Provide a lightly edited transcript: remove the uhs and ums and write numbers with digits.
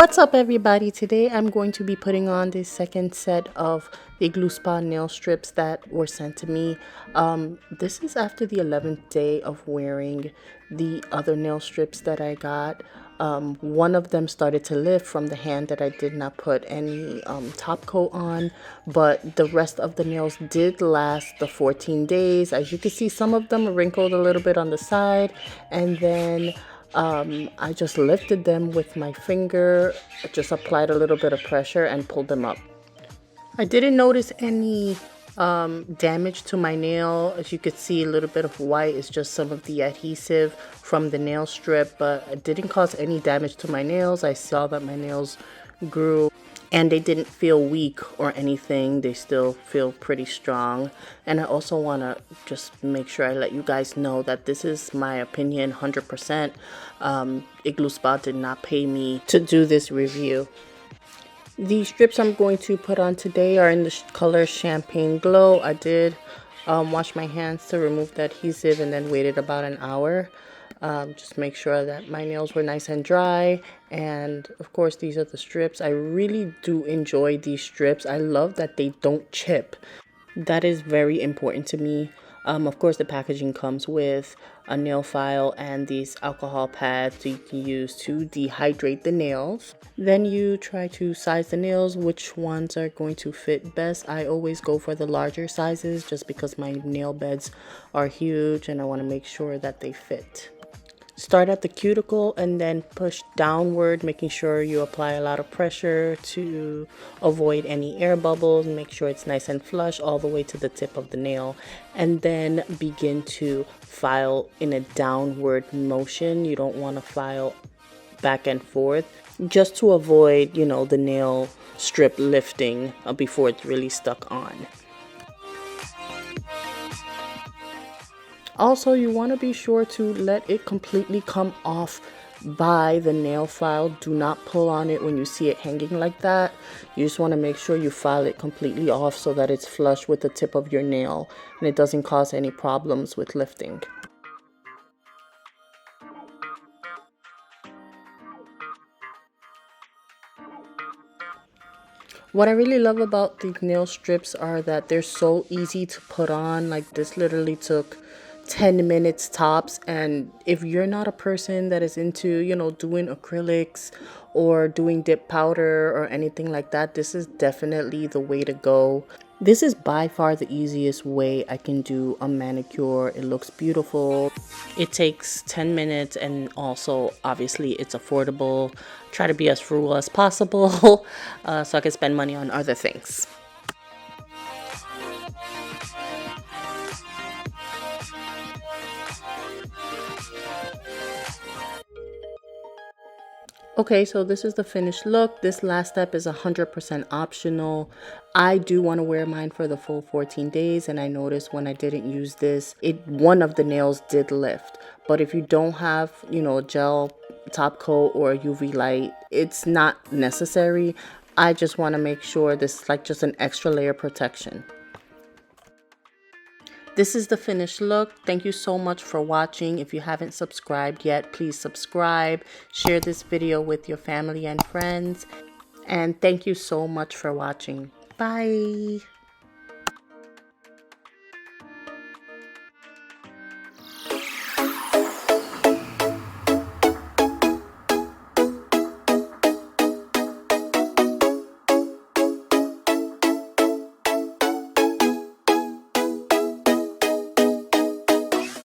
What's up, everybody? Today I'm going to be putting on this second set of the Igloo Spa nail strips that were sent to me. This is after the 11th day of wearing the other nail strips that I got. One of them started to lift from the hand that I did not put any top coat on, but the rest of the nails did last the 14 days. As you can see, some of them are wrinkled a little bit on the side, and then I just lifted them with my finger, just applied a little bit of pressure and pulled them up. I didn't notice any damage to my nail. As you could see, a little bit of white is just some of the adhesive from the nail strip, but it didn't cause any damage to my nails. I saw that my nails grew and they didn't feel weak or anything. They still feel pretty strong. And I also want to just make sure I let you guys know that this is my opinion 100%. Igloo Spa did not pay me to do this review. The strips I'm going to put on today are in the color Champagne Glow. I did wash my hands to remove the adhesive and then waited about an hour. Just make sure that my nails were nice and dry. And of course, these are the strips. I really do enjoy these strips. I love that they don't chip. That is very important to me. Of course, the packaging comes with a nail file and these alcohol pads so you can use to dehydrate the nails. Then you try to size the nails, which ones are going to fit best. I always go for the larger sizes just because my nail beds are huge and I want to make sure that they fit. Start at the cuticle and then push downward, making sure you apply a lot of pressure to avoid any air bubbles and make sure it's nice and flush all the way to the tip of the nail. And then begin to file in a downward motion. You don't want to file back and forth just to avoid, the nail strip lifting before it's really stuck on. Also, you want to be sure to let it completely come off by the nail file. Do not pull on it when you see it hanging like that. You just want to make sure you file it completely off so that it's flush with the tip of your nail and it doesn't cause any problems with lifting. What I really love about these nail strips are that they're so easy to put on. Like, this literally took 10 minutes tops, and if you're not a person that is into doing acrylics or doing dip powder or anything like that, this is definitely the way to go. This is by far the easiest way I can do a manicure. It looks beautiful. It takes 10 minutes and also obviously it's affordable. Try to be as frugal as possible so I can spend money on other things. Okay, so this is the finished look. This last step is 100% optional. I do want to wear mine for the full 14 days, and I noticed when I didn't use this, one of the nails did lift. But if you don't have, a gel top coat or a UV light, it's not necessary. I just want to make sure this is like just an extra layer protection. This is the finished look. Thank you so much for watching. If you haven't subscribed yet, please subscribe. Share this video with your family and friends. And thank you so much for watching. Bye.